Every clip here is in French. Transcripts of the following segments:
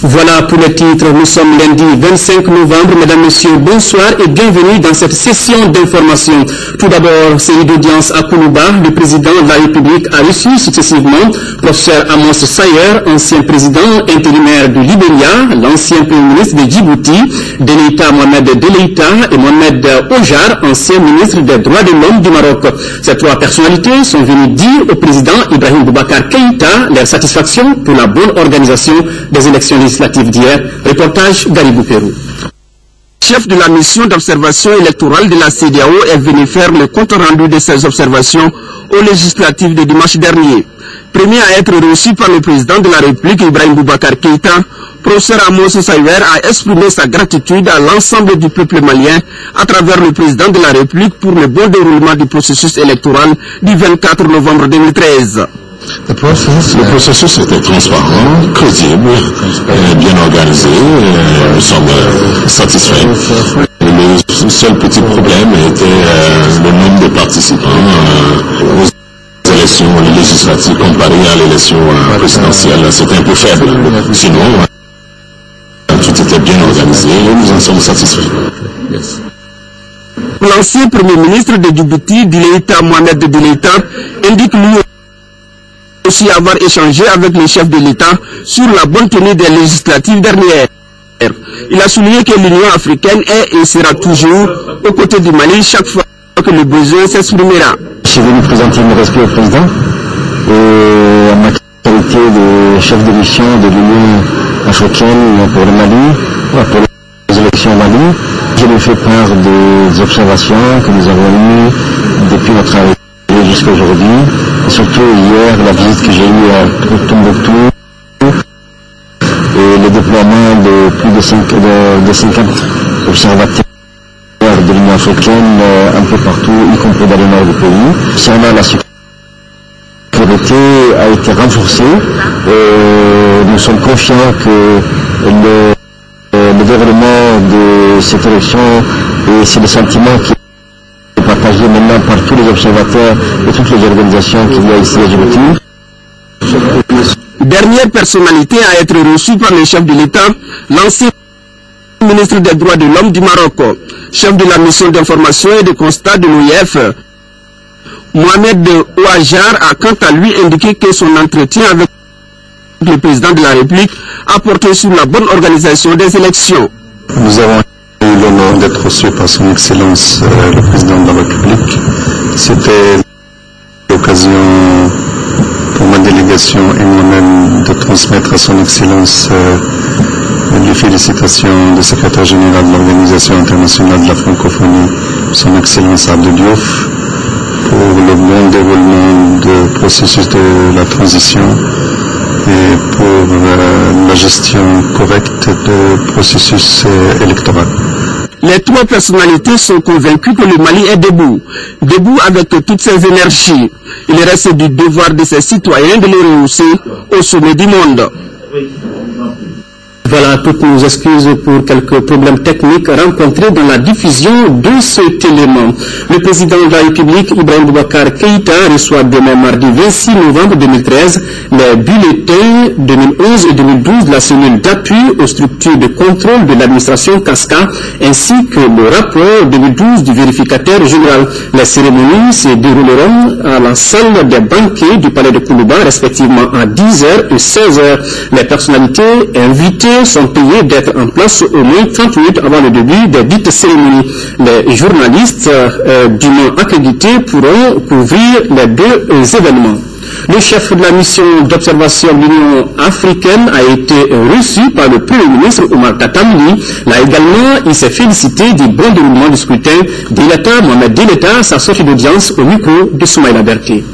Voilà pour le titre. Nous sommes lundi 25 novembre. Mesdames, Messieurs, bonsoir et bienvenue dans cette session d'information. Tout d'abord, série d'audience à Koulouba. Le président de la République a reçu successivement professeur Amos Sayer, ancien président intérimaire de Libéria, l'ancien premier ministre de Djibouti, Deleïta Mohamed Deleïta et Mohamed Ojar, ancien ministre des droits de l'homme du Maroc. Ces trois personnalités sont venues dire au président Ibrahim Boubacar Keïta leur satisfaction pour la bonne organisation des élections législatives d'hier. Reportage Garibou Pérou. Chef de la mission d'observation électorale de la CEDEAO est venu faire le compte rendu de ses observations aux législatives de dimanche dernier. Premier à être reçu par le président de la République Ibrahim Boubacar Keïta, professeur Amos Sayer a exprimé sa gratitude à l'ensemble du peuple malien à travers le président de la République pour le bon déroulement du processus électoral du 24 novembre 2013. Le processus était transparent, crédible, bien organisé. Nous sommes satisfaits. Le seul petit problème était le nombre de participants aux élections législatives comparé à l'élection présidentielle. C'était un peu faible. Sinon, tout était bien organisé et nous en sommes satisfaits. L'ancien premier ministre de Djibouti, Deleïta Mohamed Deleïta, indique lui aussi avoir échangé avec le chef de l'État sur la bonne tenue des législatives dernières. Il a souligné que l'Union africaine est et sera toujours aux côtés du Mali chaque fois que le besoin s'exprimera. Je suis venu présenter mes respects au président et en ma qualité de chef de mission de l'Union africaine pour le Mali, pour les élections au Mali. Je lui fais part des observations que nous avons eues depuis notre arrivée jusqu'à aujourd'hui, et surtout hier, la visite que j'ai eue à Tombouctou et le déploiement de plus de 50 observateurs de l'Union africaine un peu partout, y compris dans le nord du pays. Concernant la sécurité a été renforcée et nous sommes confiants que le déroulement de cette élection, et c'est le sentiment qui partagé maintenant par tous les observateurs et toutes les organisations qu'il y a ici à Djibouti. Dernière personnalité à être reçue par le chef de l'État, l'ancien ministre des droits de l'homme du Maroc, chef de la mission d'information et de constat de l'OIF, Mohamed Ouajar a quant à lui indiqué que son entretien avec le président de la République a porté sur la bonne organisation des élections. Nous avons eu l'honneur d'être reçu par son Excellence le président de la République. C'était l'occasion pour ma délégation et moi-même de transmettre à son Excellence les félicitations du secrétaire général de l'Organisation internationale de la francophonie, son Excellence Abdou Diouf, pour le bon déroulement du processus de la transition et pour la gestion correcte du processus électoral. Les trois personnalités sont convaincues que le Mali est debout, debout avec toutes ses énergies. Il reste du devoir de ses citoyens de les rehausser au sommet du monde. Voilà toutes nos excuses pour quelques problèmes techniques rencontrés dans la diffusion de cet élément. Le président de la République, Ibrahim Boubacar Keïta, reçoit demain mardi 26 novembre 2013 les bulletins 2011 et 2012 de la cellule d'appui aux structures de contrôle de l'administration CASCA, ainsi que le rapport 2012 du vérificateur général. Les cérémonies se dérouleront à la salle des banquets du palais de Koulouba, respectivement à 10h et 16h. Les personnalités invitées sont payés d'être en place au moins 30 minutes avant le début des dites cérémonies. Les journalistes dûment accrédités pourront couvrir les deux événements. Le chef de la mission d'observation de l'Union africaine a été reçu par le Premier ministre Omar Katamli. Là également, il s'est félicité du bon déroulement du scrutin. Deleïta Mohamed Deleïta, sa sortie d'audience au micro de Soumaïla Berté.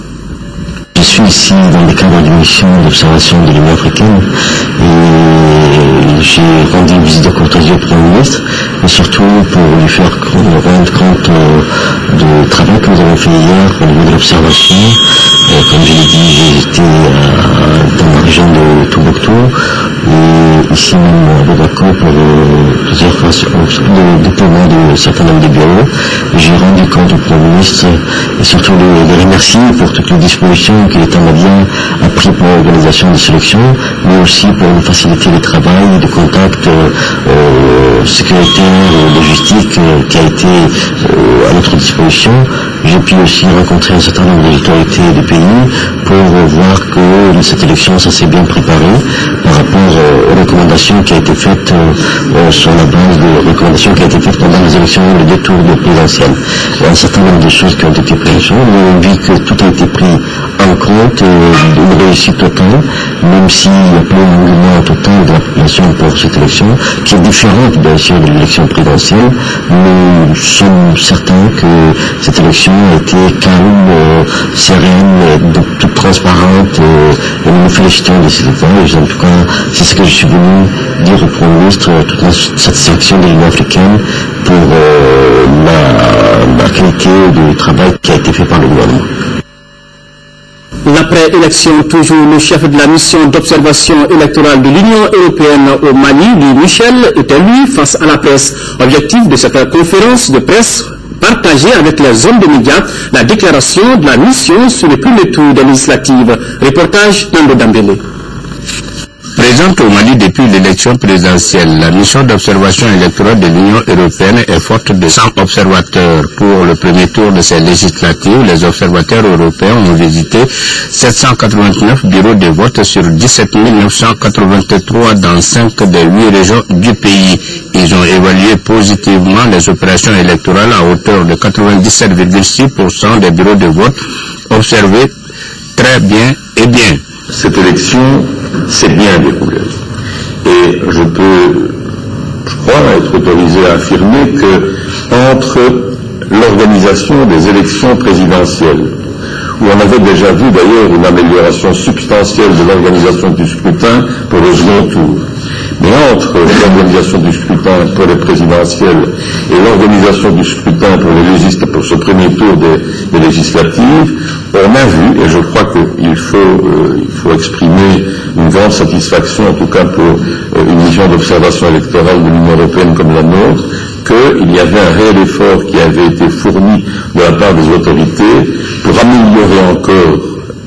Je suis ici dans le cadre d'une mission d'observation de l'Union africaine et j'ai rendu une visite de courtoisie au Premier ministre, mais surtout pour lui faire rendre compte du travail que nous avons fait hier au niveau de l'observation. Comme je l'ai dit, j'étais dans la région de Tombouctou et ici même à Bamako pour c'est-à-dire face au déploiement de certains nombre de bureaux. J'ai rendu compte au Premier ministre et surtout de remercier pour toutes les dispositions que l'État malien a prises pour l'organisation des sélections, mais aussi pour nous faciliter le travail de contact sécuritaire et logistique qui a été à notre disposition. J'ai pu aussi rencontrer un certain nombre d'autorités du pays pour voir que cette élection s'est bien préparée par rapport aux recommandations qui ont été faites sur la base des recommandations qui ont été faites pendant les élections, les 2 tours de présidentielles. Il y a un certain nombre de choses qui ont été prises. On a vu que tout a été pris en compte, une réussite totale, même s'il n'y a pas un engouement total de la population pour cette élection, qui est différente bien sûr de l'élection présidentielle. Nous sommes certains que cette élection a été calme, sereine, toute transparente, et nous nous félicitons de cet état. Et en tout cas, c'est ce que je suis venu dire au Premier ministre, toute la satisfaction de l'Union africaine pour la qualité du travail qui a été fait par le gouvernement. L'après-élection, toujours le chef de la mission d'observation électorale de l'Union européenne au Mali, Louis Michel, était lui face à la presse. Objectif de cette conférence de presse, partager avec les hommes de médias la déclaration de la mission sur le premier tour des législatives. Reportage Nando Dambélé. Présente au Mali depuis l'élection présidentielle, la mission d'observation électorale de l'Union européenne est forte de 100 observateurs. Pour le premier tour de ces législatives, les observateurs européens ont visité 789 bureaux de vote sur 17 983 dans 5 des 8 régions du pays. Ils ont évalué positivement les opérations électorales à hauteur de 97,6% des bureaux de vote observés très bien et bien. Cette élection s'est bien déroulée. Et je crois être autorisé à affirmer que entre l'organisation des élections présidentielles, où on avait déjà vu d'ailleurs une amélioration substantielle de l'organisation du scrutin pour le second tour, mais entre l'organisation du scrutin pour les présidentielles et l'organisation du scrutin pour ce premier tour des législatives, on a vu, et je crois qu'il faut exprimer une grande satisfaction, en tout cas pour une mission d'observation électorale de l'Union européenne comme la nôtre, qu'il y avait un réel effort qui avait été fourni de la part des autorités pour améliorer encore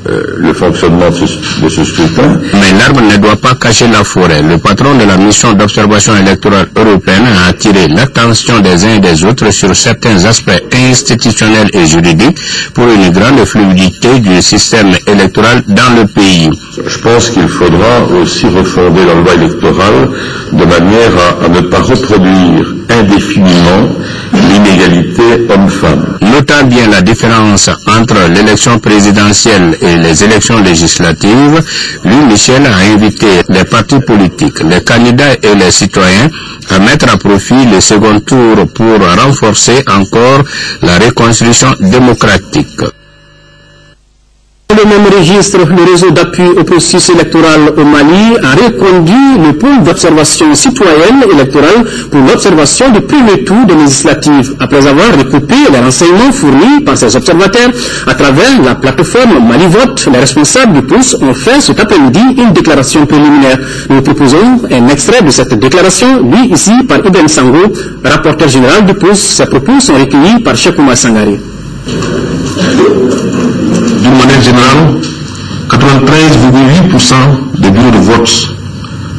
le fonctionnement de ce scrutin. Mais l'arbre ne doit pas cacher la forêt. Le patron de la mission d'observation électorale européenne a attiré l'attention des uns et des autres sur certains aspects institutionnels et juridiques pour une grande fluidité du système électoral dans le pays. Je pense qu'il faudra aussi refonder la loi électorale de manière à ne pas reproduire indéfiniment l'inégalité homme-femme. Notant bien la différence entre l'élection présidentielle et les élections législatives, Louis Michel a invité les partis politiques, les candidats et les citoyens à mettre à profit le second tour pour renforcer encore la reconstruction démocratique. Dans le même registre, le réseau d'appui au processus électoral au Mali a reconduit le pôle d'observation citoyenne électorale pour l'observation du premier tour des législatives, après avoir recoupé les renseignements fournis par ces observateurs à travers la plateforme Malivote. Les responsables du POUS ont fait cet après-midi une déclaration préliminaire. Nous proposons un extrait de cette déclaration, lu ici par Ibn Sango, rapporteur général du POUS. Ces propos sont recueillis par Cheikh Oumar Sangaré. D'une manière générale, 93,8% des bureaux de vote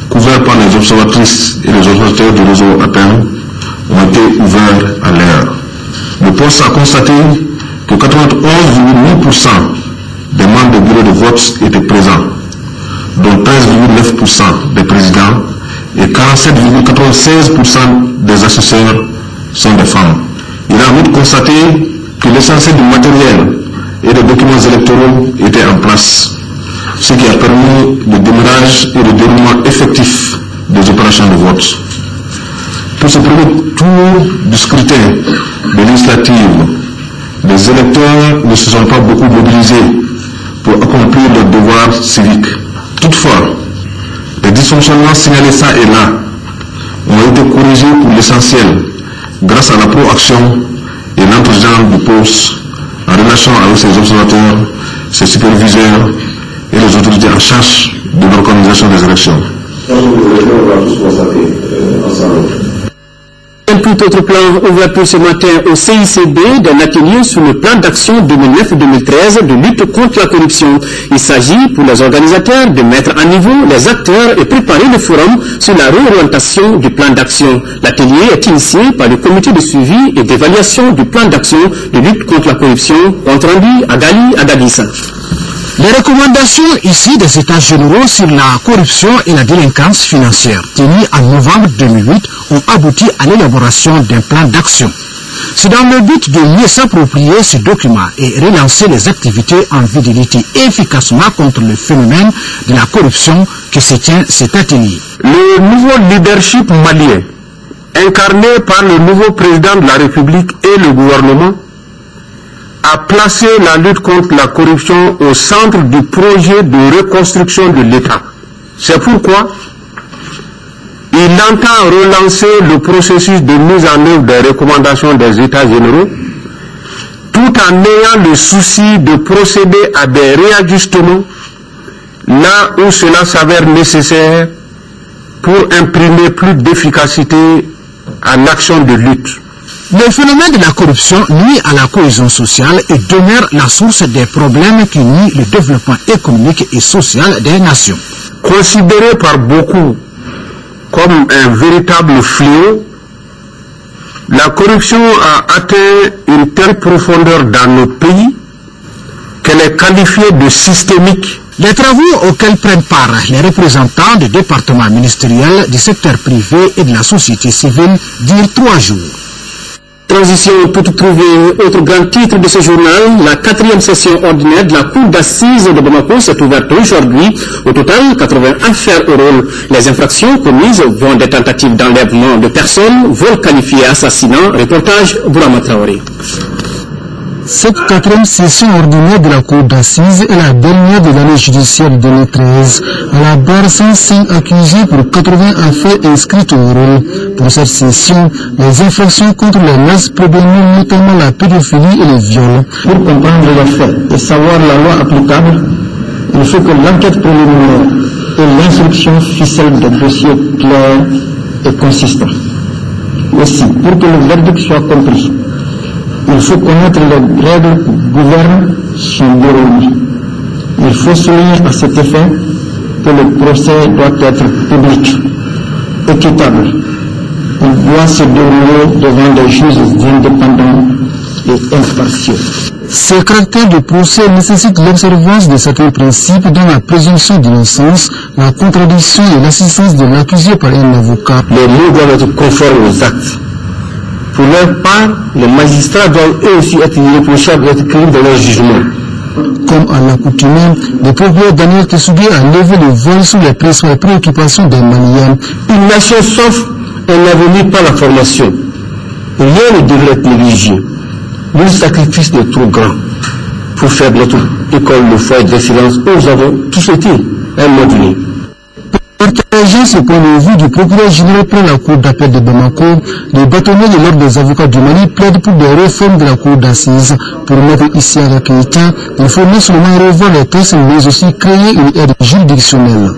couverts par les observatrices et les observateurs du réseau APM ont été ouverts à l'heure. Le poste a constaté que 91,8% des membres des bureaux de vote étaient présents, dont 13,9% des présidents et 47,96% des assesseurs sont des femmes. Il a en outre constaté que l'essentiel du matériel et des documents électoraux étaient en place, ce qui a permis le démarrage et le déroulement effectif des opérations de vote. Pour ce premier tour du scrutin des législatives, les électeurs ne se sont pas beaucoup mobilisés pour accomplir leurs devoirs civiques. Toutefois, les dysfonctionnements signalés ça et là ont été corrigés pour l'essentiel grâce à la proaction et l'entretien du poste en relation avec ses observateurs, ses superviseurs et les autorités en charge de l'organisation des élections. tout autre plan, ouverture ce matin au CICB d'un atelier sur le plan d'action 2009-2013 de lutte contre la corruption. Il s'agit pour les organisateurs de mettre à niveau les acteurs et préparer le forum sur la réorientation du plan d'action. L'atelier est initié par le comité de suivi et d'évaluation du plan d'action de lutte contre la corruption, compte rendu à Gali Agadissa. Les recommandations ici des États généraux sur la corruption et la délinquance financière, tenues en novembre 2008, ont abouti à l'élaboration d'un plan d'action. C'est dans le but de mieux s'approprier ce document et relancer les activités en vue de lutter efficacement contre le phénomène de la corruption que se tient cet atelier. Le nouveau leadership malien, incarné par le nouveau président de la République et le gouvernement, a placé la lutte contre la corruption au centre du projet de reconstruction de l'État. C'est pourquoi il entend relancer le processus de mise en œuvre des recommandations des États généraux, tout en ayant le souci de procéder à des réajustements là où cela s'avère nécessaire pour imprimer plus d'efficacité à l'action de lutte. Le phénomène de la corruption nuit à la cohésion sociale et demeure la source des problèmes qui nuisent le développement économique et social des nations. Considéré par beaucoup comme un véritable fléau, la corruption a atteint une telle profondeur dans nos pays qu'elle est qualifiée de systémique. Les travaux auxquels prennent part les représentants des départements ministériels, du secteur privé et de la société civile durent 3 jours. Transition toute trouvée, autre grand titre de ce journal, la 4e session ordinaire de la Cour d'assises de Bamako s'est ouverte aujourd'hui. Au total, 80 affaires au rôle. Les infractions commises vont des tentatives d'enlèvement de personnes, vol qualifié assassinat. Reportage Bourama Traoré. Cette 4e session ordinaire de la Cour d'assises est la dernière de l'année judiciaire 2013. À la barre 105 accusés pour 80 affaires inscrites au rôle. Pour cette session, les infractions contre les masses prédominent notamment la pédophilie et le viol. Pour comprendre les faits et savoir la loi applicable, il faut que l'enquête préliminaire et l'instruction ficelle des dossiers clairs et consistants. Aussi, pour que le verdict soit compris, il faut connaître les règles qui gouvernent son déroulement. Il faut souligner à cet effet que le procès doit être public, équitable. Il doit se dérouler devant des juges indépendants et impartiaux. Ce caractère de procès nécessite l'observance de certains principes dont la présomption d'innocence, la contradiction et l'assistance de l'accusé par un avocat. Les mots doivent être conformes aux actes. Pour leur part, les magistrats doivent eux aussi être irréprochables et être crédibles dans leur jugement. Comme à l'accoutumée, le procureur Daniel Tessoudé a levé le voile sur les principales préoccupations des Maliens. Une nation s'offre un avenir par la formation. Rien ne devrait être négligé. Le sacrifice est trop grand pour faire de notre école le foyer d'excellence où nous avons tous été un moment donné. Partageant ce point de vue du procureur général pour la Cour d'appel de Bamako, les bâtonniers de l'ordre des avocats du Mali plaident pour des réformes de la Cour d'assises. Pour mettre ici à la Keïta, il faut non seulement revoir les textes, mais aussi créer une aide juridictionnelle.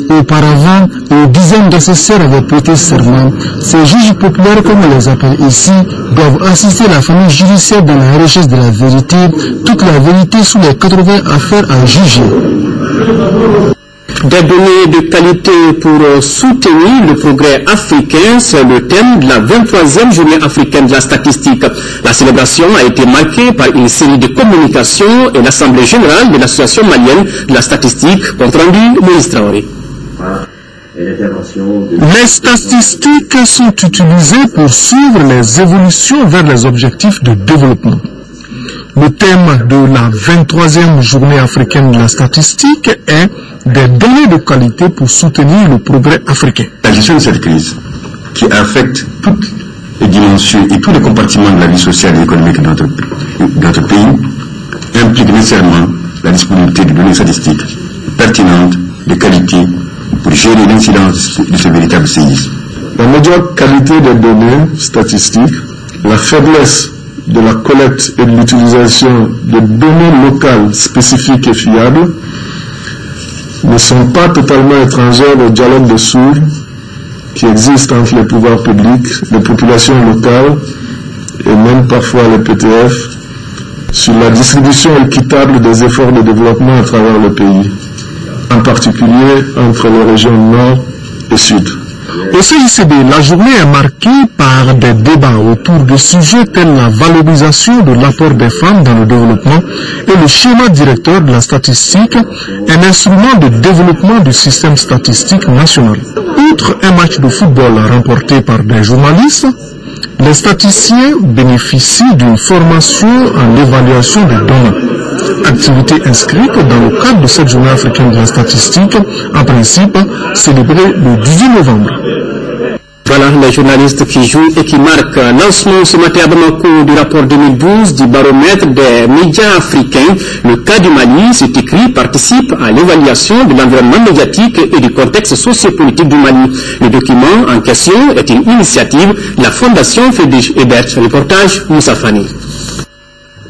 Auparavant, une dizaine d'assesseurs avaient prêté serment. Ces juges populaires, comme on les appelle ici, doivent assister la famille judiciaire dans la recherche de la vérité, toute la vérité sur les 80 affaires à juger. Des données de qualité pour soutenir le progrès africain, c'est le thème de la 23e journée africaine de la statistique. La célébration a été marquée par une série de communications et l'Assemblée générale de l'Association malienne de la statistique, compte rendu Moïse Traoré. Les statistiques sont utilisées pour suivre les évolutions vers les objectifs de développement. Le thème de la 23e journée africaine de la statistique est des données de qualité pour soutenir le progrès africain. La gestion de cette crise qui affecte toutes les dimensions et tous les compartiments de la vie sociale et économique de notre pays implique nécessairement la disponibilité de données statistiques pertinentes, de qualité, pour gérer l'incidence de ce véritable séisme. La médiocre qualité des données statistiques, la faiblesse de la collecte et de l'utilisation de données locales spécifiques et fiables ne sont pas totalement étrangères au dialogue de sourds qui existe entre les pouvoirs publics, les populations locales et même parfois les PTF sur la distribution équitable des efforts de développement à travers le pays, en particulier entre les régions nord et sud. Au CICB, la journée est marquée par des débats autour de sujets tels la valorisation de l'apport des femmes dans le développement et le schéma directeur de la statistique, un instrument de développement du système statistique national. Outre un match de football remporté par des journalistes, les statisticiens bénéficient d'une formation en évaluation des données. Activité inscrite dans le cadre de cette journée africaine de la statistique, en principe célébrée le 18 novembre. Voilà les journalistes qui jouent et qui marquent. Lancement ce matin à Bamako du rapport 2012 du baromètre des médias africains. Le cas du Mali, c'est écrit, participe à l'évaluation de l'environnement médiatique et du contexte sociopolitique du Mali. Le document en question est une initiative de la Fondation Friedrich Ebert. Reportage Moussa Fani.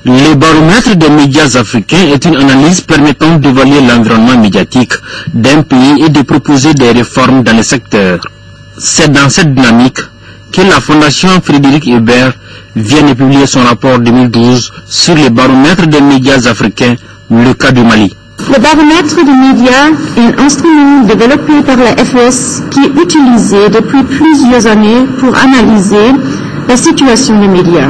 Le baromètre des médias africains est une analyse permettant d'évaluer l'environnement médiatique d'un pays et de proposer des réformes dans le secteur. C'est dans cette dynamique que la Fondation Friedrich Ebert vient de publier son rapport 2012 sur le baromètre des médias africains, le cas du Mali. Le baromètre des médias est un instrument développé par la FES qui est utilisé depuis plusieurs années pour analyser la situation des médias.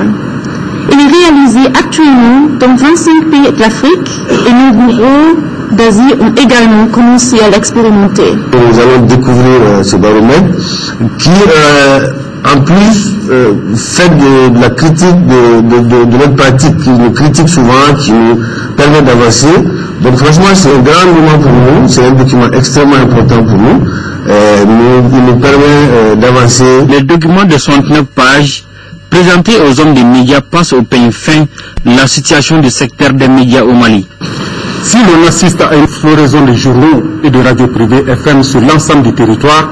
Il est réalisé actuellement dans 25 pays d'Afrique et nos bureaux d'Asie ont également commencé à l'expérimenter. Nous allons découvrir ce baromètre qui, en plus, fait de la critique de notre pratique, qui nous critique souvent, qui nous permet d'avancer. Donc franchement, c'est un grand moment pour nous, c'est un document extrêmement important pour nous. Il nous permet d'avancer. Le document de 69 pages présenté aux hommes des médias passe au peigne fin la situation du secteur des médias au Mali. Si l'on assiste à une floraison de journaux et de radios privées FM sur l'ensemble du territoire,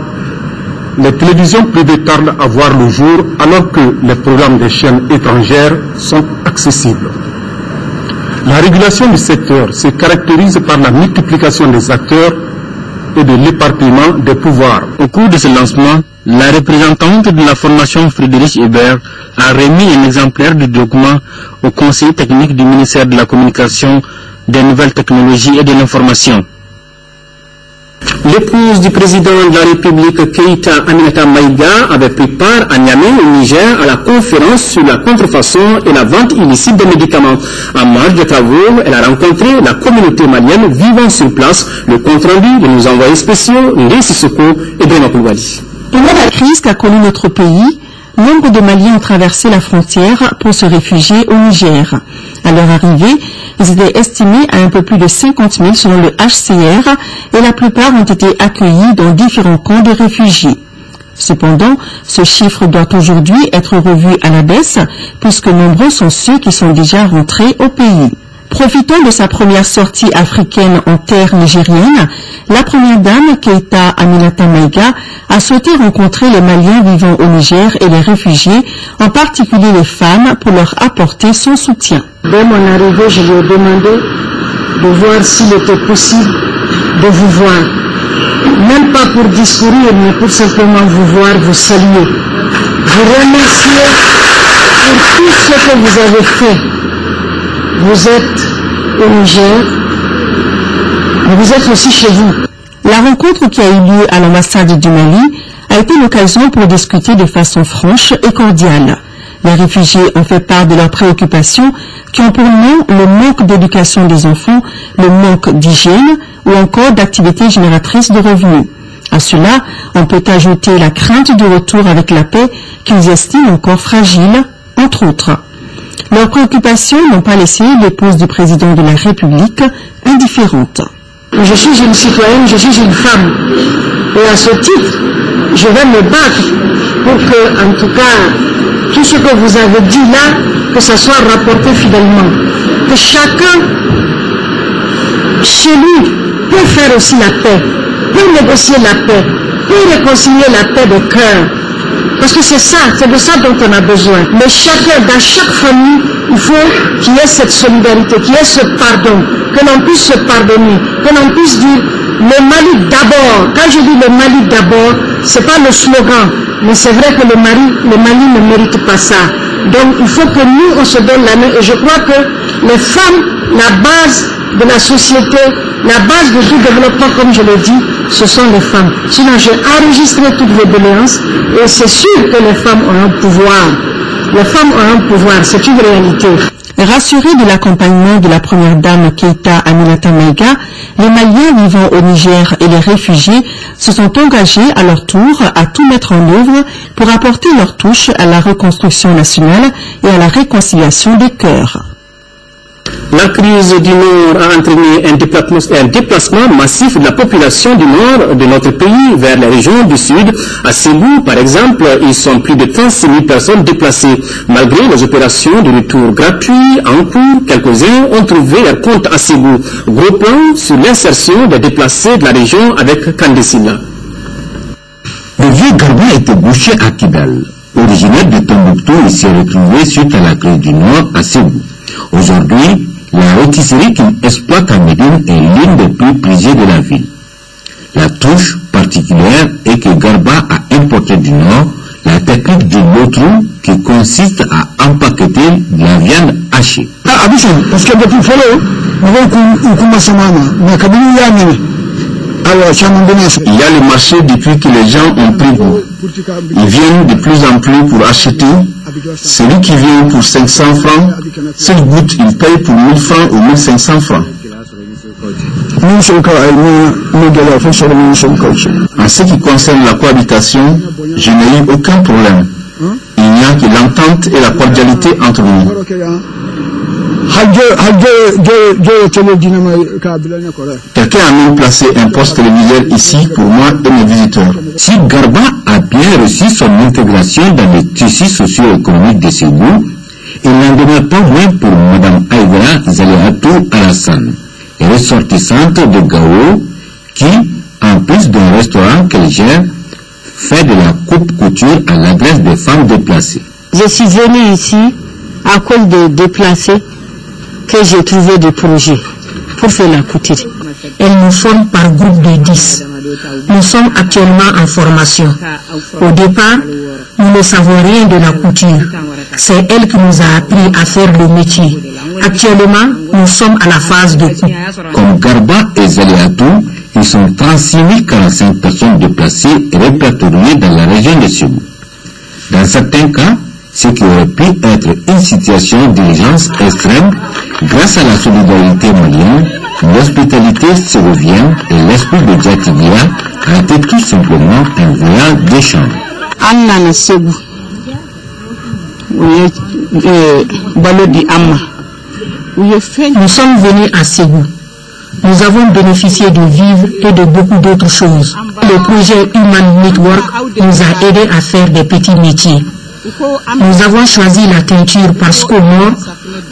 les télévisions privées tardent à voir le jour alors que les programmes des chaînes étrangères sont accessibles. La régulation du secteur se caractérise par la multiplication des acteurs et de l'éparpillement des pouvoirs. Au cours de ce lancement, la représentante de la Fondation Friedrich Ebert a remis un exemplaire du document au conseiller technique du ministère de la Communication, des Nouvelles Technologies et de l'Information. L'épouse du président de la République, Keïta Aminata Maïga, avait pris part à Niamey, au Niger, à la conférence sur la contrefaçon et la vente illicite des médicaments. En marge des travaux, elle a rencontré la communauté malienne vivant sur place. Le compte-rendu de nos envoyés spéciaux, Ndé Sissoko et Brema Koulibaly. Pendant la crise qu'a connue notre pays, nombre de Maliens ont traversé la frontière pour se réfugier au Niger. À leur arrivée, ils étaient estimés à un peu plus de 50 000 selon le HCR et la plupart ont été accueillis dans différents camps de réfugiés. Cependant, ce chiffre doit aujourd'hui être revu à la baisse puisque nombreux sont ceux qui sont déjà rentrés au pays. Profitant de sa première sortie africaine en terre nigérienne, la première dame, Keïta Aminata Maïga, a souhaité rencontrer les Maliens vivant au Niger et les réfugiés, en particulier les femmes, pour leur apporter son soutien. Dès mon arrivée, je lui ai demandé de voir s'il était possible de vous voir. Même pas pour discourir, mais pour simplement vous voir, vous saluer. Vous remercier pour tout ce que vous avez fait. Vous êtes au Niger, mais vous êtes aussi chez vous. La rencontre qui a eu lieu à l'ambassade du Mali a été l'occasion pour discuter de façon franche et cordiale. Les réfugiés ont fait part de leurs préoccupations qui ont pour nom le manque d'éducation des enfants, le manque d'hygiène ou encore d'activités génératrices de revenus. À cela, on peut ajouter la crainte du retour avec la paix qu'ils estiment encore fragile, entre autres. Leurs préoccupations n'ont pas laissé l'épouse du président de la République indifférente. Je suis une citoyenne, je suis une femme. Et à ce titre, je vais me battre pour que, en tout cas, tout ce que vous avez dit là, que ça soit rapporté fidèlement. Que chacun, chez lui, peut faire aussi la paix, peut négocier la paix, peut réconcilier la paix de cœur. Parce que c'est ça, c'est de ça dont on a besoin. Mais chacun, dans chaque famille, il faut qu'il y ait cette solidarité, qu'il y ait ce pardon, que l'on puisse se pardonner, que l'on puisse dire le Mali d'abord. Quand je dis le Mali d'abord, c'est pas le slogan, mais c'est vrai que le Mali ne mérite pas ça. Donc il faut que nous, on se donne la main. Et je crois que les femmes, la base de la société, la base de tout développement, comme je l'ai dit, ce sont les femmes. Sinon, j'ai enregistré toutes vos doléances et c'est sûr que les femmes ont un pouvoir. Les femmes ont un pouvoir, c'est une réalité. Rassurés de l'accompagnement de la première dame Keïta Aminata Maïga, les Maliens vivant au Niger et les réfugiés se sont engagés à leur tour à tout mettre en œuvre pour apporter leur touche à la reconstruction nationale et à la réconciliation des cœurs. La crise du Nord a entraîné un déplacement massif de la population du Nord de notre pays vers les régions du Sud. À Ségou, par exemple, ils sont plus de 36 000 personnes déplacées. Malgré les opérations de retour gratuits en cours, quelques-uns ont trouvé leur compte à Ségou. Gros plan sur l'insertion des déplacés de la région avec Kandesina. Le vieux Garba était bouché à Kidal. Originaire de Tombouctou, il s'est retrouvé suite à la crise du Nord à Ségou. Aujourd'hui, la rôtisserie qu'il exploite à Médine est l'une des plus prisées de la ville. La touche particulière est que Garba a importé du Nord la technique du lotrou qui consiste à empaqueter de la viande hachée. Il y a le marché depuis que les gens ont pris goût. Ils viennent de plus en plus pour acheter. Celui qui vient pour 500 francs, s'il goûte, il paye pour 1000 francs ou 1500 francs. En ce qui concerne la cohabitation, je n'ai eu aucun problème. Il n'y a que l'entente et la cordialité entre nous. Quelqu'un a même placé un poste téléviseur ici pour moi et mes visiteurs. Si Garba a bien reçu son intégration dans le tissu socio-économique de Ségou, il n'en demeure pas moins pour Mme Aïdara Zaliatou Alassane, ressortissante de Gao, qui, en plus d'un restaurant qu'elle gère, fait de la coupe-couture à l'adresse des femmes déplacées. Je suis venue ici à cause des déplacés que j'ai trouvé des projets pour faire la couture. Elles nous forment par groupe de 10. Nous sommes actuellement en formation. Au départ, nous ne savons rien de la couture. C'est elle qui nous a appris à faire le métier. Actuellement, nous sommes à la phase de coupe. Comme Garba et Zaliatou, ils sont 36 045 personnes déplacées et répertoriées dans la région de Ségou. Dans certains cas, ce qui aurait pu être une situation d'urgence extrême, grâce à la solidarité malienne, l'hospitalité ségovienne et l'esprit de Djatigia, a été tout simplement un voyage d'échange. Nous sommes venus à Ségou. Nous avons bénéficié de vivres et de beaucoup d'autres choses. Le projet Human Network nous a aidés à faire des petits métiers. Nous avons choisi la teinture parce qu'au nord,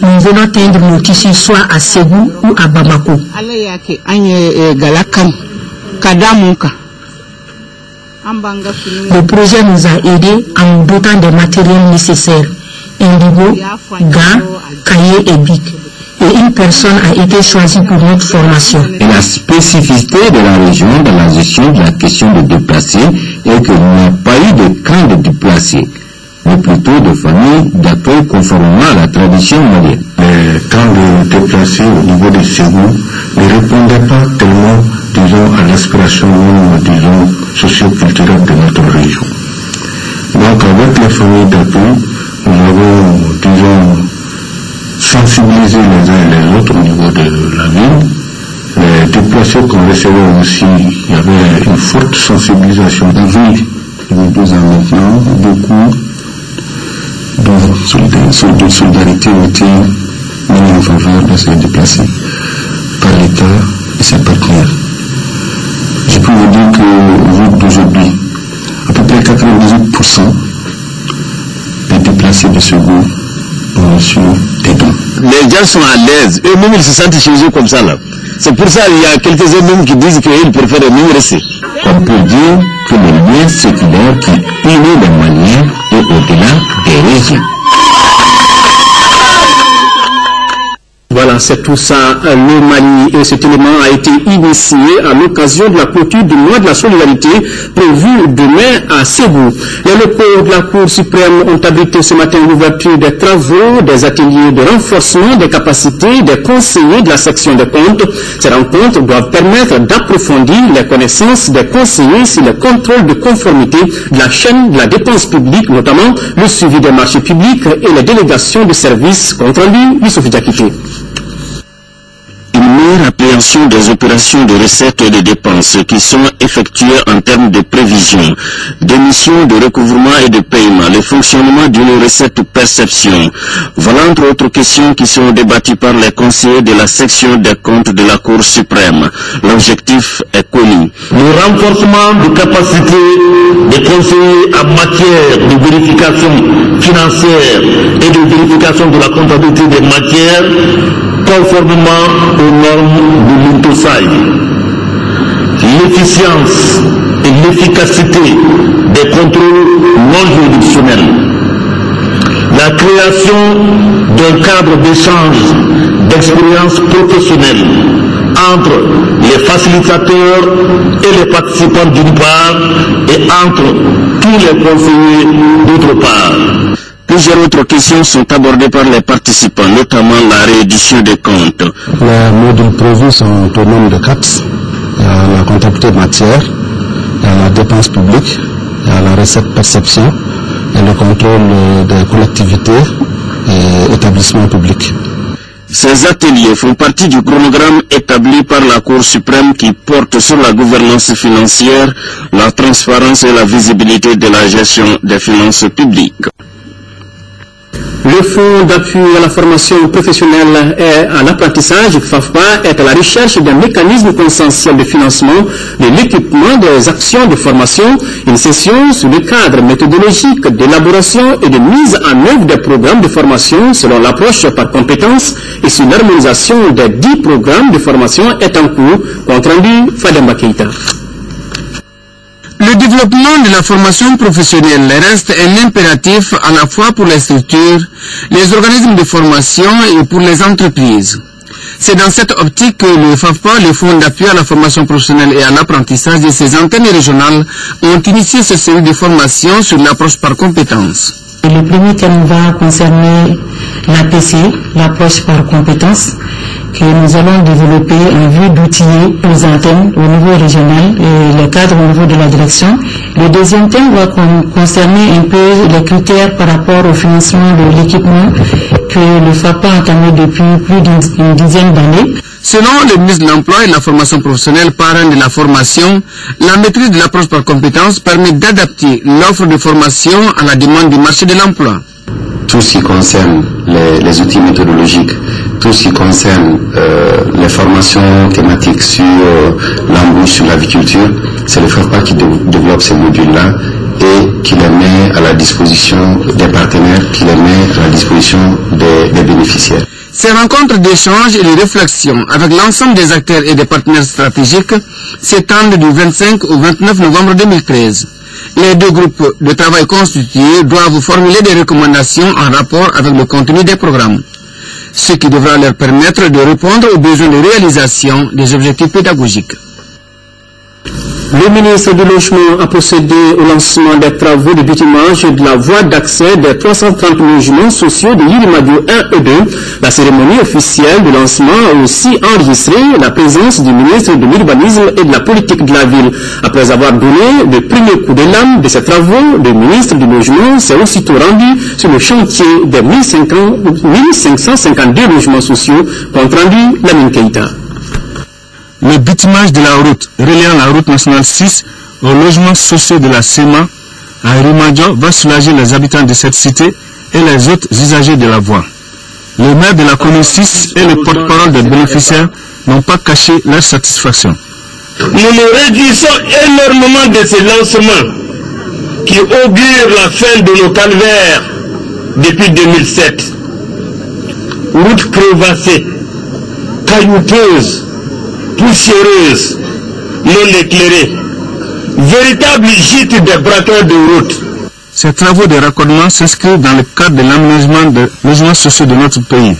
nous venons teindre nos tissus soit à Ségou ou à Bamako. Le projet nous a aidés en nous dotant des matériels nécessaires, indigo, gants, cahiers et bics. Et une personne a été choisie pour notre formation. Et la spécificité de la région dans la gestion de la question de déplacés est qu'il n'y a pas eu de camp de déplacés, mais plutôt de familles d'accueil conformément à la tradition malienne. Les camps de déplacés au niveau de Ségou ne répondaient pas tellement, disons, à l'aspiration, disons, socio-culturelle de notre région. Donc, avec les familles d'accueil, nous avons, disons, sensibiliser les uns et les autres au niveau de la ville. Les déplacés qu'on recevait aussi, il y avait une forte sensibilisation. La ville, nous avons maintenant beaucoup de solidarité ont été mises en faveur de ces déplacés par l'État et ses partenaires. Je peux vous dire qu'au jour d'aujourd'hui, à peu près 98% des déplacés de Ségou ont reçu des dons. Les gens sont à l'aise, eux-mêmes ils se sentent chez eux comme ça là. C'est pour ça qu'il y a quelques-uns même qui disent qu'ils préfèrent même rester. On peut dire que le lien séculaire qui unit les Maliens est au-delà des régions. Voilà, c'est tout ça le Mali. Et cet élément a été initié à l'occasion de la clôture du mois de la solidarité prévue demain à Ségou. Les locaux de la Cour suprême ont abrité ce matin l'ouverture des travaux, des ateliers de renforcement des capacités des conseillers de la section des comptes. Ces rencontres doivent permettre d'approfondir les connaissances des conseillers sur le contrôle de conformité de la chaîne de la dépense publique, notamment le suivi des marchés publics et les délégations de services. Compte rendu, Youssouf Diakité. Une meilleure appréhension des opérations de recettes et de dépenses qui sont effectuées en termes de prévision, de missions de recouvrement et de paiement, le fonctionnement d'une recette perception. Voilà entre autres questions qui sont débattues par les conseillers de la section des comptes de la Cour suprême. L'objectif est connu. Le renforcement de capacités des conseillers en matière de vérification financière et de vérification de la comptabilité des matières conformément aux normes de l'INTOSAI. L'efficience et l'efficacité des contrôles non juridictionnels. La création d'un cadre d'échange d'expériences professionnelles entre les facilitateurs et les participants d'une part et entre tous les conseillers d'autre part. Plusieurs autres questions sont abordées par les participants, notamment la réédition des comptes. Les modules prévus sont au nombre de 4. Il y a la comptabilité matière, il y a la dépense publique, il y a la recette perception et le contrôle des collectivités et établissements publics. Ces ateliers font partie du chronogramme établi par la Cour suprême qui porte sur la gouvernance financière, la transparence et la visibilité de la gestion des finances publiques. Le Fonds d'appui à la formation professionnelle et à l'apprentissage, FAFPA, est à la recherche d'un mécanisme consensuel de financement de l'équipement des actions de formation, une session sur le cadre méthodologique d'élaboration et de mise en œuvre des programmes de formation selon l'approche par compétences et sur l'harmonisation des 10 programmes de formation est en cours, compte rendu Fademba Keita. Le développement de la formation professionnelle reste un impératif à la fois pour les structures, les organismes de formation et pour les entreprises. C'est dans cette optique que le FAFPA, le Fonds d'appui à la formation professionnelle et à l'apprentissage de ses antennes régionales, ont initié cette série de formations sur l'approche par compétences. Le premier thème va concerner l'APC, l'approche par compétences, que nous allons développer en vue d'outiller nos antennes au niveau régional et le cadre au niveau de la direction. Le deuxième thème va concerner un peu les critères par rapport au financement de l'équipement que le FAFPA a entamé depuis plus d'une dizaine d'années. Selon le ministre de l'Emploi et de la formation professionnelle, parrain de la formation, la maîtrise de l'approche par compétences permet d'adapter l'offre de formation à la demande du marché de l'emploi. Tout ce qui concerne les outils méthodologiques, tout ce qui concerne les formations thématiques sur l'embauche, sur l'aviculture, c'est le FAFPA qui développe ces modules-là et qui les met à la disposition des partenaires, qui les met à la disposition des bénéficiaires. Ces rencontres d'échange et de réflexion avec l'ensemble des acteurs et des partenaires stratégiques s'étendent du 25 au 29 novembre 2013. Les deux groupes de travail constitués doivent formuler des recommandations en rapport avec le contenu des programmes, ce qui devra leur permettre de répondre aux besoins de réalisation des objectifs pédagogiques. Le ministre du Logement a procédé au lancement des travaux de bitumage de la voie d'accès des 330 logements sociaux de Yirimadio 1 et 2. La cérémonie officielle de lancement a aussi enregistré la présence du ministre de l'Urbanisme et de la Politique de la Ville. Après avoir donné le premier coup de lame de ces travaux, le ministre du Logement s'est aussitôt rendu sur le chantier des 1552 logements sociaux, compte rendu Lamine Keita. Le bitumage de la route reliant la route nationale 6 aux logements sociaux de la SEMA à Yirimadio va soulager les habitants de cette cité et les autres usagers de la voie. Le maire de la commune 6 et le porte-parole des bénéficiaires n'ont pas caché leur satisfaction. Nous nous réjouissons énormément de ce lancement qui augure la fin de nos calvaires depuis 2007. Route crevassée, caillouteuse, poussiéreuse, non éclairée, véritable gîte des braqueurs de route. Ces travaux de raccordement s'inscrivent dans le cadre de l'aménagement des logements sociaux de notre pays.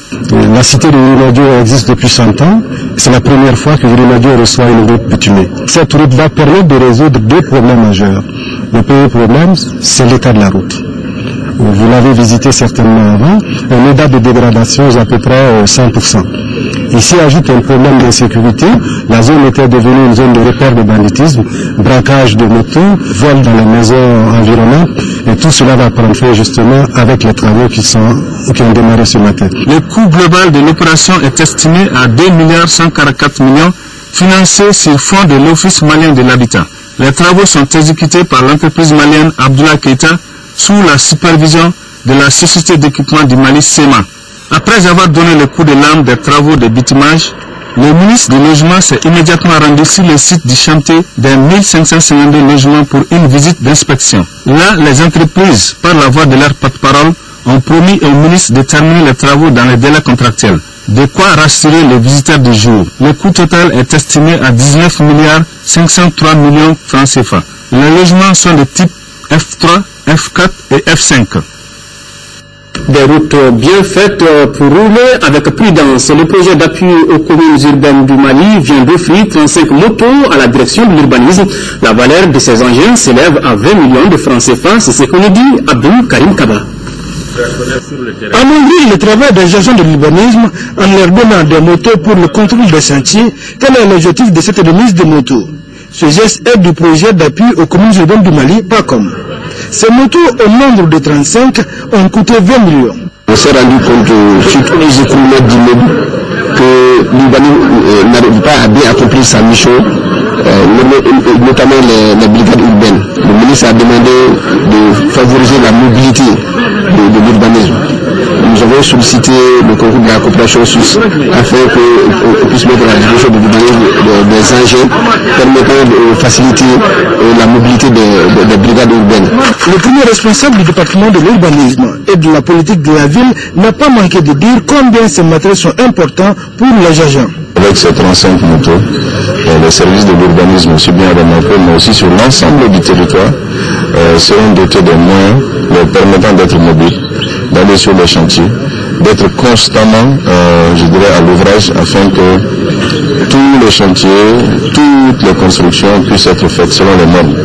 La cité de Yurimadio existe depuis 100 ans. C'est la première fois que Yurimadio reçoit une route bitumée. Cette route va permettre de résoudre deux problèmes majeurs. Le premier problème, c'est l'état de la route. Vous l'avez visité certainement avant, un état de dégradation à peu près 100%. Ici ajoute un problème d'insécurité. La zone était devenue une zone de repère de banditisme, braquage de motos, vol dans les maisons environnantes, et tout cela va prendre fin justement avec les travaux qui ont démarré ce matin. Le coût global de l'opération est estimé à 2,144 milliards, financé sur fonds de l'Office malien de l'habitat. Les travaux sont exécutés par l'entreprise malienne Abdoulaye Keïta sous la supervision de la Société d'équipement du Mali, SEMA. Après avoir donné le coup de l'arme des travaux de bitumage, le ministre du Logement s'est immédiatement rendu sur le site du chantier des 1552 logements pour une visite d'inspection. Là, les entreprises, par la voix de leur porte-parole, ont promis au ministre de terminer les travaux dans les délais contractuels. De quoi rassurer les visiteurs du jour. Le coût total est estimé à 19 milliards 503 millions francs CFA. Les logements sont de type F3, F4 et F5. Des routes bien faites pour rouler avec prudence. Le projet d'appui aux communes urbaines du Mali vient d'offrir 35 motos à la direction de l'urbanisme. La valeur de ces engins s'élève à 20 millions de francs CFA. C'est ce que nous dit Abdou Karim Kaba. Amoindrir le travail des agents de l'urbanisme en leur donnant des motos pour le contrôle des chantiers, tel est l'objectif de cette remise de motos. Ce geste est du projet d'appui aux communes urbaines du Mali, PACOM. Ces motos, au nombre de 35, ont coûté 20 millions. On s'est rendu compte sur tous les écoulements d'immeubles que l'urbanisme n'arrive pas à bien accomplir sa mission, notamment les brigades urbaines. Le ministre a demandé de favoriser la mobilité de l'urbanisme. Nous avons sollicité le concours de la coopération suisse afin qu'on puisse mettre à la disposition de l'urbanisme des engins permettant de faciliter la mobilité des brigades urbaines. Le premier responsable du département de l'urbanisme et de la politique de la ville n'a pas manqué de dire combien ces matériels sont importants pour les agents. Avec ces 35 motos, les services de l'urbanisme, aussi bien à Bamako, mais aussi sur l'ensemble du territoire, seront dotés de moyens leur permettant d'être mobiles, d'aller sur les chantiers, d'être constamment, je dirais, à l'ouvrage afin que tous les chantiers, toutes les constructions puissent être faites selon les normes.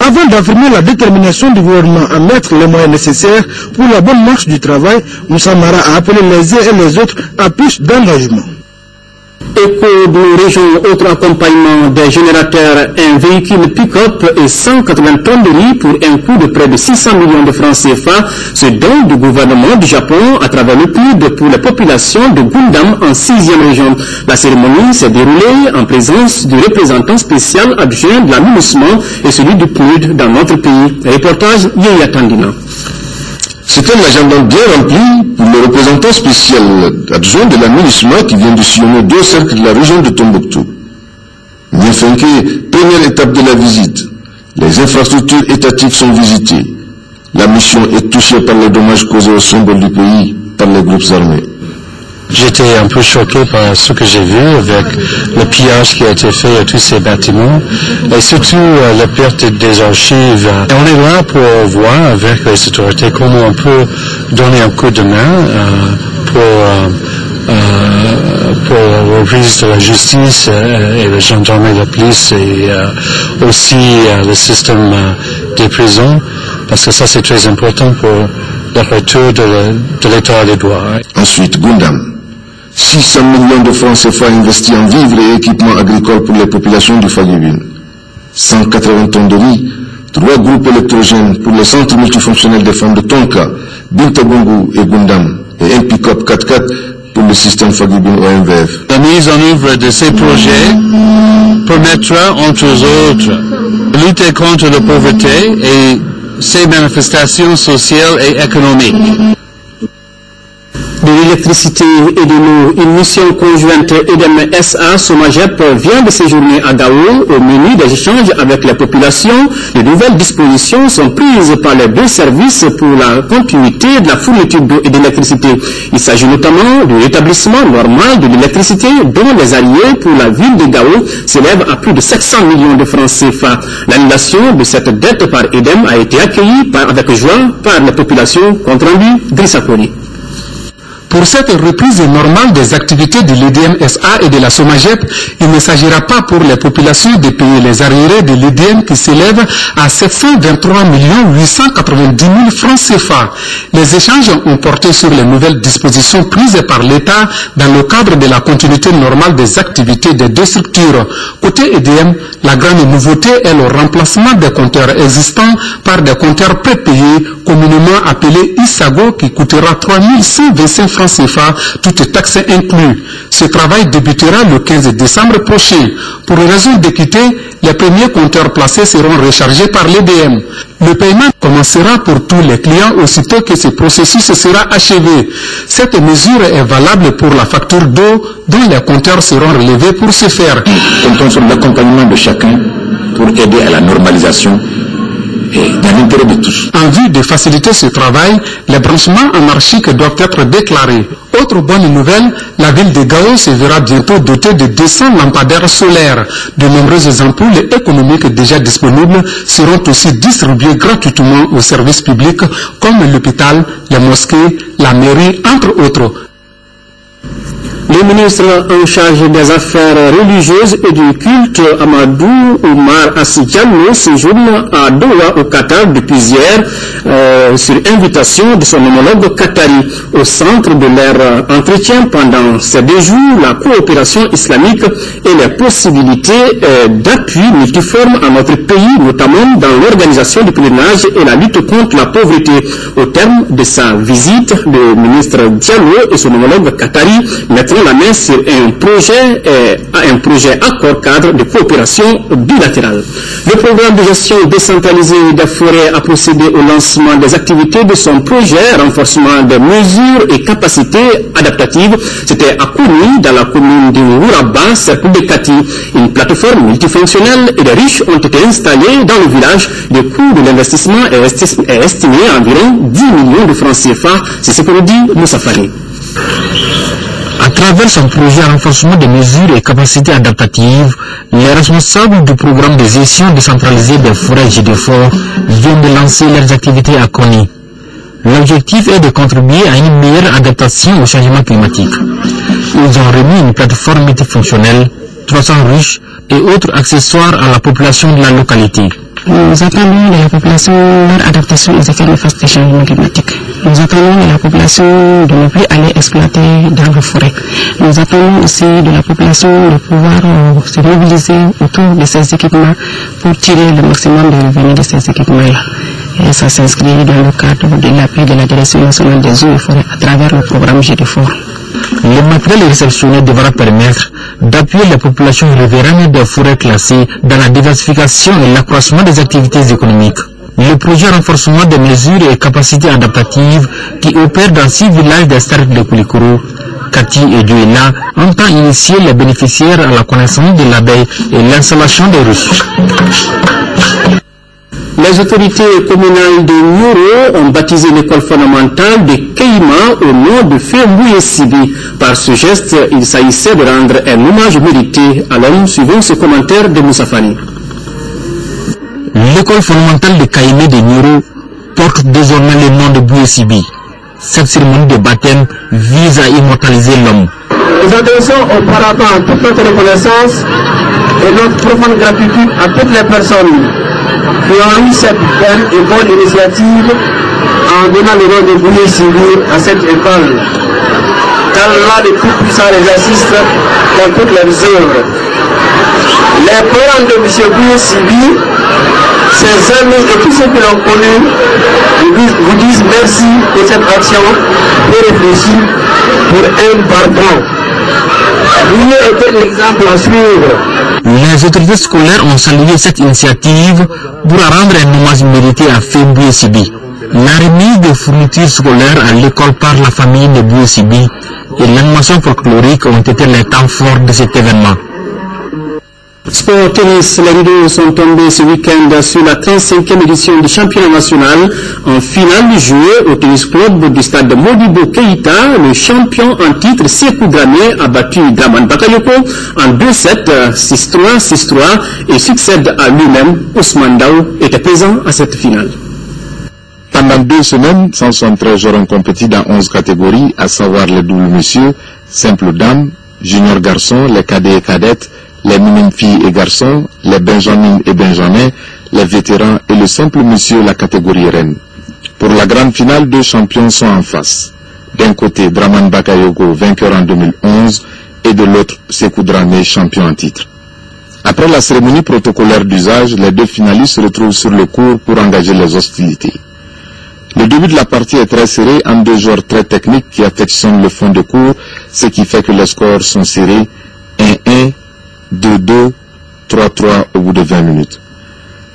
Avant d'affirmer la détermination du gouvernement à mettre les moyens nécessaires pour la bonne marche du travail, Moussa Mara a appelé les uns et les autres à plus d'engagement. Écho de région, autre accompagnement des générateurs, un véhicule pick-up et 180 tonnes de riz pour un coût de près de 600 millions de francs CFA. Ce don du gouvernement du Japon à travers le PNUD pour la population de Gundam en 6e région. La cérémonie s'est déroulée en présence du représentant spécial adjoint de l'aménagement et celui du PNUD dans notre pays. Reportage Yéya Tandina. C'est un agenda bien rempli pour le représentant spécial adjoint de l'aménagement qui vient de sillonner 2 cercles de la région de Tombouctou. Niafinké, première étape de la visite. Les infrastructures étatiques sont visitées. La mission est touchée par les dommages causés au symbole du pays par les groupes armés. J'étais un peu choqué par ce que j'ai vu avec le pillage qui a été fait à tous ces bâtiments et surtout la perte des archives. Et on est là pour voir avec les autorités comment on peut donner un coup de main pour la reprise de la justice et la gendarmerie, la police et aussi le système des prisons, parce que ça c'est très important pour le retour de l'état des droits. Ensuite, Gundam. 600 millions de francs CFA investis en vivres et équipements agricoles pour les populations du Fagibine. 180 tonnes de riz, 3 groupes électrogènes pour les centres multifonctionnels des femmes de Tonka, Bintabungu et Gundam, et un pick-up 4x4 pour le système Fagibine OMVF. La mise en œuvre de ces projets permettra, entre autres, de lutter contre la pauvreté et ses manifestations sociales et économiques. De l'électricité et de l'eau, une mission conjointe EDEM-SA Somagep vient de séjourner à Gao. Au menu des échanges avec les populations, de nouvelles dispositions sont prises par les deux services pour la continuité de la fourniture d'eau et d'électricité. Il s'agit notamment du rétablissement normal de l'électricité dont les alliés pour la ville de Gao s'élèvent à plus de 700 millions de francs CFA. L'annulation de cette dette par EDEM a été accueillie avec joie par les populations. Compte rendu Grissakori. Pour cette reprise normale des activités de l'EDM-SA et de la Somagep, il ne s'agira pas pour les populations de payer les arriérés de l'EDM qui s'élèvent à 723 890 000 francs CFA. Les échanges ont porté sur les nouvelles dispositions prises par l'État dans le cadre de la continuité normale des activités des deux structures. Côté EDM, la grande nouveauté est le remplacement des compteurs existants par des compteurs prépayés communément appelés ISAGO qui coûtera 3 125 francs CFA, toutes taxes inclus. Ce travail débutera le 15 décembre prochain. Pour raison d'équité, les premiers compteurs placés seront rechargés par l'EDM. Le paiement commencera pour tous les clients aussitôt que ce processus sera achevé. Cette mesure est valable pour la facture d'eau dont les compteurs seront relevés pour ce faire. Comptons sur l'accompagnement de chacun pour aider à la normalisation dans l'intérêt de tous. En vue de faciliter ce travail, les branchements anarchiques doivent être déclarés. Autre bonne nouvelle, la ville de Gao se verra bientôt dotée de 200 lampadaires solaires. De nombreuses ampoules économiques déjà disponibles seront aussi distribuées gratuitement aux services publics comme l'hôpital, les mosquées, la mairie, entre autres. Le ministre en charge des affaires religieuses et du culte, Amadou Oumar Assi-Diallo, séjourne à Doha au Qatar depuis hier sur invitation de son homologue qatari. Au centre de leur entretien pendant ces 2 jours, la coopération islamique et les possibilités d'appui multiforme à notre pays, notamment dans l'organisation du pèlerinage et la lutte contre la pauvreté. Au terme de sa visite, le ministre Diallo et son homologue qatari mettront la main sur un projet accord cadre de coopération bilatérale. Le programme de gestion décentralisée des forêts a procédé au lancement des activités de son projet renforcement des mesures et capacités adaptatives. C'était à Kouni, dans la commune de Wouraba, cercle de Kati. Une plateforme multifonctionnelle et des riches ont été installés dans le village. Le coût de l'investissement est estimé à environ 10 millions de francs CFA. C'est ce que nous dit Moussa Fani. À travers son projet renforcement des mesures et capacités adaptatives, les responsables du programme de gestion décentralisée des forêts GDFOR viennent de lancer leurs activités à Koni. L'objectif est de contribuer à une meilleure adaptation au changement climatique. Ils ont remis une plateforme multifonctionnelle, 300 ruches et autres accessoires à la population de la localité. Nous attendons de la population leur adaptation aux effets néfastes des changements climatiques. Nous attendons de la population de ne plus aller exploiter dans les forêts. Nous attendons aussi de la population de pouvoir se mobiliser autour de ces équipements pour tirer le maximum de revenus de ces équipements-là. Et ça s'inscrit dans le cadre de l'appui de la Direction nationale des eaux et forêts à travers le programme GDFOR. Le matériel réceptionné devra permettre d'appuyer les populations riveraines des forêts classées dans la diversification et l'accroissement des activités économiques. Le projet renforcement des mesures et capacités adaptatives qui opère dans 6 villages des cercles de Koulikoro, Kati et Duela entend initier les bénéficiaires à la connaissance de l'abeille et l'installation des ruches. Les autorités communales de Nioro ont baptisé l'école fondamentale de Keima au nom de Fembouye Sibi. Par ce geste, il s'agissait de rendre un hommage mérité à l'homme, suivant ce commentaire de Moussa Fani. L'école fondamentale de Kaïmé de Nioro porte désormais le nom de Bouye Sibi. Cette cérémonie de baptême vise à immortaliser l'homme. Nous adressons auparavant toute notre reconnaissance et notre profonde gratitude à toutes les personnes qui ont eu cette belle et bonne initiative en donnant le nom de Bouye Sibi à cette école. Qu'Allah le Tout-Puissant les assiste dans toutes leurs œuvres. Les parents de M. Bouye Sibi, ses amis et tous ceux qui l'ont connu vous disent merci de cette action et réfléchir pour un pardon. Bouye était l'exemple à suivre. Les autorités scolaires ont salué cette initiative pour rendre un hommage mérité à Fembouye Sibi. La remise des fournitures scolaires à l'école par la famille de Boussibi et l'animation folklorique ont été les temps forts de cet événement. Sport tennis, les rideaux sont tombés ce week-end sur la 35e édition du championnat national. En finale jouée au tennis club du stade Modibo Keïta, le champion en titre Sékou Dramé a battu Draman Bakayoko en 2-7, 6-3, 6-3 et succède à lui-même. Ousmane Daou était présent à cette finale. Pendant 2 semaines, 173 joueurs ont compétit dans 11 catégories, à savoir les doubles messieurs, simple dames, junior garçons, les cadets et cadettes, les minimes filles et garçons, les benjamines et benjamins, les vétérans et le simple monsieur, la catégorie reine. Pour la grande finale, 2 champions sont en face. D'un côté, Draman Bakayoko, vainqueur en 2011, et de l'autre, Sékou Dramé, champion en titre. Après la cérémonie protocolaire d'usage, les 2 finalistes se retrouvent sur le court pour engager les hostilités. Le début de la partie est très serré en 2 joueurs très techniques qui affectionnent le fond de court, ce qui fait que les scores sont serrés 1-1, 2-2, 3-3 au bout de 20 minutes.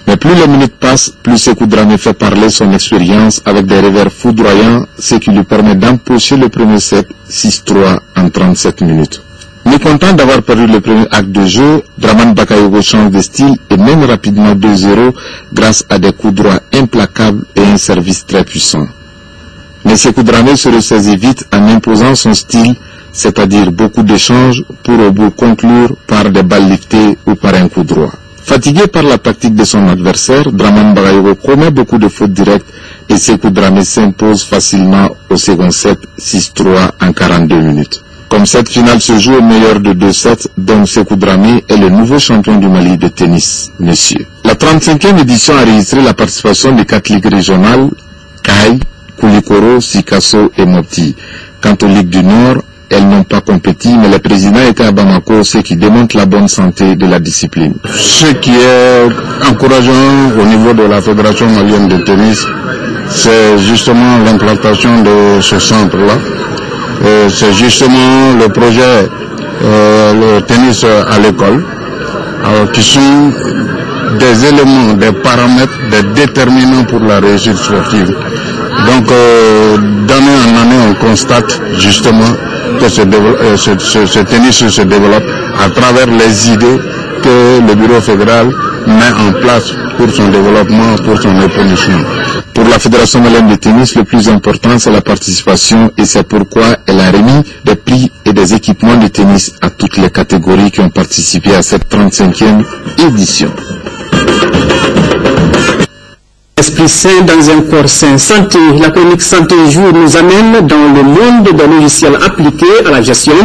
Mais plus les minutes passent, plus Sékou Dramé fait parler son expérience avec des revers foudroyants, ce qui lui permet d'empocher le premier set 6-3 en 37 minutes. Mécontent d'avoir perdu le premier acte de jeu, Draman Bakayoko change de style et mène rapidement 2-0 grâce à des coups droits implacables et un service très puissant. Mais Sékou Dramé se ressaisit vite en imposant son style, c'est-à-dire beaucoup d'échanges pour au bout conclure par des balles liftées ou par un coup droit. Fatigué par la tactique de son adversaire, Draman Bakayoko commet beaucoup de fautes directes et Sékou Dramé s'impose facilement au second set 6-3 en 42 minutes. Comme cette finale se joue au meilleur de 2 sets, dont Sékou Dramé est le nouveau champion du Mali de tennis, monsieur. La 35e édition a enregistré la participation des 4 ligues régionales, Kaï, Koulikoro, Sikasso et Mopti. Quant aux ligues du Nord, elles n'ont pas compéti, mais le président était à Bamako, ce qui démontre la bonne santé de la discipline. Ce qui est encourageant au niveau de la Fédération malienne de tennis, c'est justement l'implantation de ce centre-là. C'est justement le projet le tennis à l'école, qui sont des éléments, des paramètres, des déterminants pour la réussite sportive. Donc d'année en année, on constate justement que ce tennis se développe à travers les idées que le bureau fédéral met en place pour son développement, pour son épanouissement. Pour la Fédération malienne de tennis, le plus important, c'est la participation et c'est pourquoi elle a remis des prix et des équipements de tennis à toutes les catégories qui ont participé à cette 35e édition. Esprit sain dans un corps sain. Santé. La chronique Santé Jour nous amène dans le monde des logiciels appliqués à la gestion.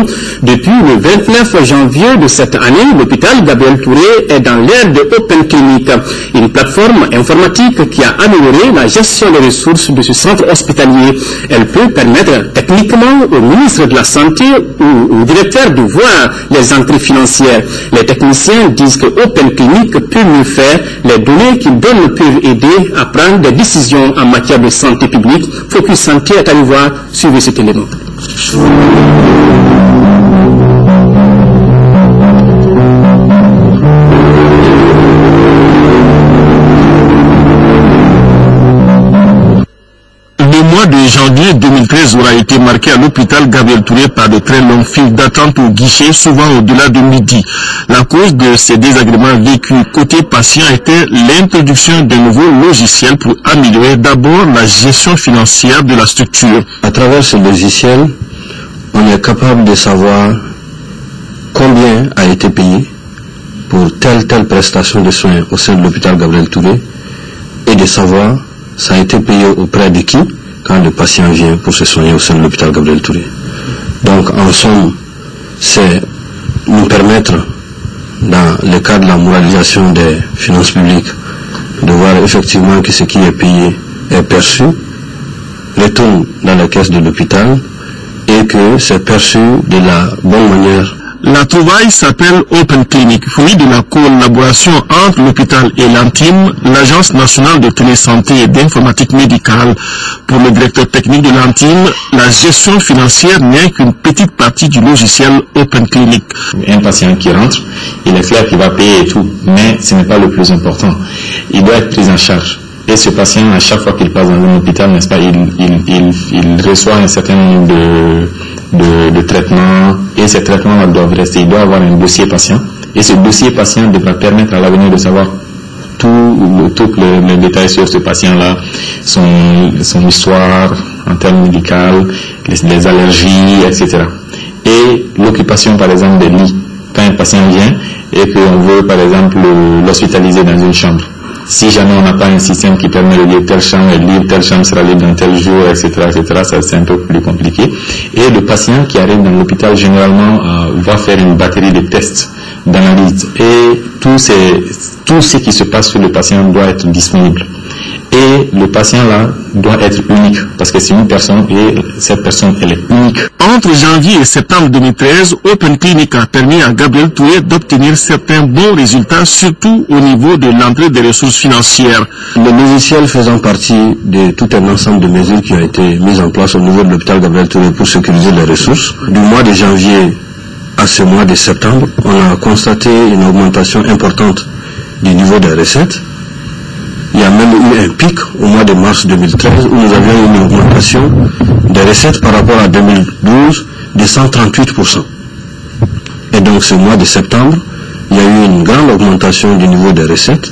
Depuis le 29 janvier de cette année, l'hôpital Gabriel Touré est dans l'ère de Open Clinic, une plateforme informatique qui a amélioré la gestion des ressources de ce centre hospitalier. Elle peut permettre techniquement au ministre de la Santé ou au directeur de voir les entrées financières. Les techniciens disent que Open Clinic peut mieux faire. Les données qu'ils donnent peuvent aider à prendre des décisions en matière de santé publique. Focus Santé est allé voir, suivez cet élément. De janvier 2013 aura été marqué à l'hôpital Gabriel Touré par de très longues files d'attente au guichet, souvent au-delà de midi. La cause de ces désagréments vécus côté patient était l'introduction de nouveaux logiciels pour améliorer d'abord la gestion financière de la structure. À travers ce logiciel, on est capable de savoir combien a été payé pour telle prestation de soins au sein de l'hôpital Gabriel Touré et de savoir ça a été payé auprès de qui quand le patient vient pour se soigner au sein de l'hôpital Gabriel Touré. Donc en somme, c'est nous permettre, dans le cadre de la moralisation des finances publiques, de voir effectivement que ce qui est payé est perçu, retourne dans la caisse de l'hôpital et que c'est perçu de la bonne manière. La trouvaille s'appelle Open Clinic, fruit de la collaboration entre l'hôpital et l'ANTIM, l'Agence nationale de télésanté et d'informatique médicale. Pour le directeur technique de l'ANTIM, la gestion financière n'est qu'une petite partie du logiciel Open Clinic. Un patient qui rentre, il est clair qu'il va payer et tout, mais ce n'est pas le plus important. Il doit être pris en charge. Et ce patient, à chaque fois qu'il passe dans un hôpital, n'est-ce pas, il reçoit un certain nombre de traitements, et ces traitements doivent rester. Il doit avoir un dossier patient, et ce dossier patient devra permettre à l'avenir de savoir tous les détails sur ce patient-là, son histoire en termes médicaux, les allergies, etc. Et l'occupation, par exemple, des lits. Quand un patient vient et qu'on veut, par exemple, l'hospitaliser dans une chambre, si jamais on n'a pas un système qui permet de dire telle chambre sera libre dans tel jour, etc., ça c'est un peu plus compliqué. Et le patient qui arrive dans l'hôpital, généralement, va faire une batterie de tests, d'analyse. Et tout ce qui se passe sur le patient doit être disponible. Et le patient-là doit être unique, parce que c'est une personne et cette personne, elle est unique. Entre janvier et septembre 2013, Open Clinic a permis à Gabriel Touré d'obtenir certains bons résultats, surtout au niveau de l'entrée des ressources financières. Le logiciel faisant partie de tout un ensemble de mesures qui ont été mises en place au niveau de l'hôpital Gabriel Touré pour sécuriser les ressources. Du mois de janvier à ce mois de septembre, on a constaté une augmentation importante du niveau des recettes. Il y a même eu un pic au mois de mars 2013 où nous avions une augmentation des recettes par rapport à 2012 de 138%. Et donc ce mois de septembre, il y a eu une grande augmentation du niveau des recettes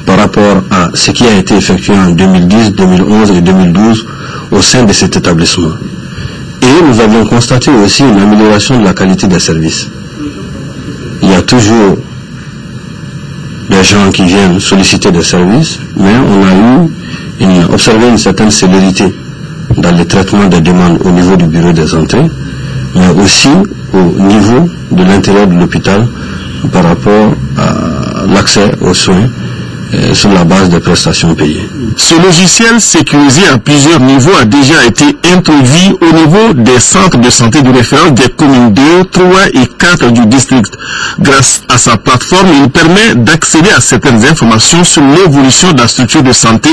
par rapport à ce qui a été effectué en 2010, 2011 et 2012 au sein de cet établissement. Et nous avions constaté aussi une amélioration de la qualité des services. Il y a toujours des gens qui viennent solliciter des services, mais on a observé une certaine célérité dans le traitement des demandes au niveau du bureau des entrées, mais aussi au niveau de l'intérieur de l'hôpital par rapport à l'accès aux soins sur la base des prestations payées. Ce logiciel sécurisé à plusieurs niveaux a déjà été introduit au niveau des centres de santé de référence des communes 2, 3 et 4 du district. Grâce à sa plateforme, il permet d'accéder à certaines informations sur l'évolution de la structure de santé,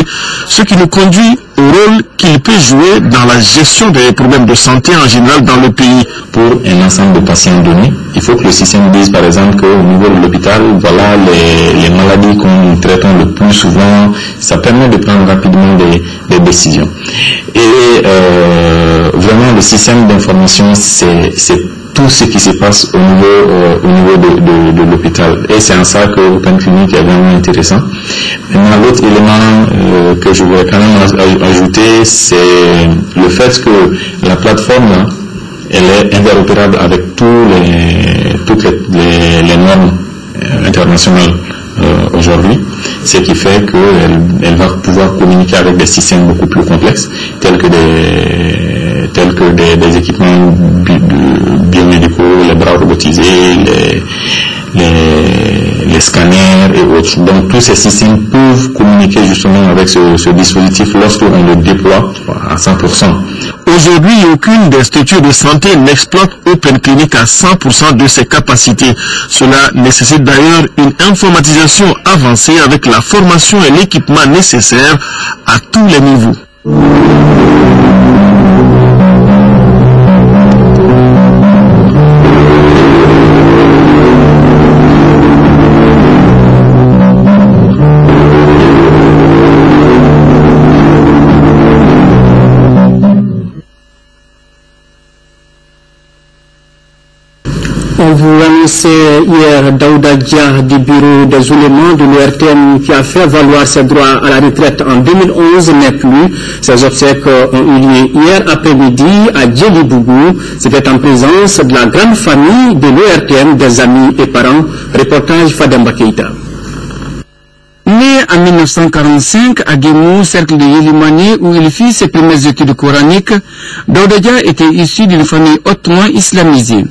ce qui nous conduit au rôle qu'il peut jouer dans la gestion des problèmes de santé en général dans le pays. Pour un ensemble de patients donnés, il faut que le système dise par exemple qu'au niveau de l'hôpital, voilà les maladies qu'on traite le plus souvent. Ça permet de prendre rapidement des décisions. Et vraiment le système d'information, c'est tout ce qui se passe au niveau de l'hôpital. Et c'est en ça que Open Clinic est vraiment intéressant. Maintenant, l'autre élément que je voudrais quand même ajouter, c'est le fait que la plateforme là, elle est interopérable avec toutes les normes internationales aujourd'hui, ce qui fait qu'elle va pouvoir communiquer avec des systèmes beaucoup plus complexes, tels que des équipements biomédicaux, les bras robotisés, les scanners et autres. Donc tous ces systèmes peuvent communiquer justement avec ce dispositif lorsqu'on le déploie à 100%. Aujourd'hui, aucune des structures de santé n'exploite Open Clinic à 100% de ses capacités. Cela nécessite d'ailleurs une informatisation avancée avec la formation et l'équipement nécessaires à tous les niveaux. On vous annonçait hier Daouda Dia du bureau des oulémas de l'ORTM qui a fait valoir ses droits à la retraite en 2011 n'est plus. Ces obsèques ont eu lieu hier après-midi à Djelibougou. C'était en présence de la grande famille de l'ORTM, des amis et parents. Reportage Fademba Keita. Né en 1945 à Guémou, cercle de Yélimani, où il fit ses premières études coraniques, Daouda Dia était issu d'une famille hautement islamisée.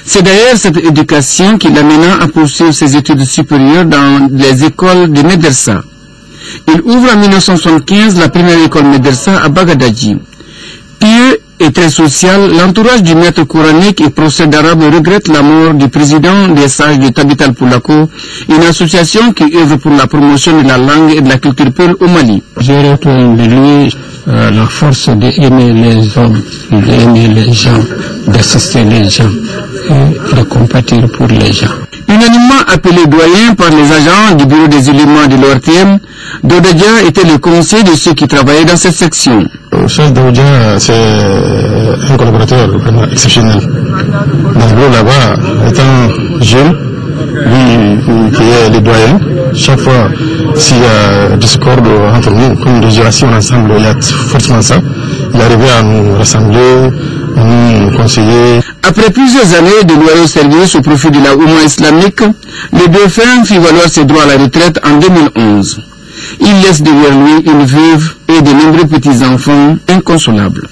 C'est d'ailleurs cette éducation qui l'amena à poursuivre ses études supérieures dans les écoles de Médersa. Il ouvre en 1975 la première école Médersa à Bagadadji. Pieux et très social, l'entourage du maître coranique et prophète d'arabe regrette la mort du président des sages de Tabital Poulako, une association qui œuvre pour la promotion de la langue et de la culture peul au Mali. J'ai retrouvé de lui la force d'aimer les hommes, d'aimer les gens, d'assister les gens et de compatir pour les gens. Unanimement appelé doyen par les agents du bureau des éléments de l'ORTM, Dodadia était le conseiller de ceux qui travaillaient dans cette section. Cheikh Daoudia, c'est un collaborateur vraiment exceptionnel. Dans le bureau là-bas, étant jeune, lui qui est le doyen, chaque fois s'il y a discorde entre nous, comme une régulation ensemble, il y a forcément ça. Il arrivait à nous rassembler, à nous conseiller. Après plusieurs années de loyaux services au profit de la Oumma islamique, le défunt fit valoir ses droits à la retraite en 2011. Il laisse derrière lui une veuve et de nombreux petits-enfants inconsolables.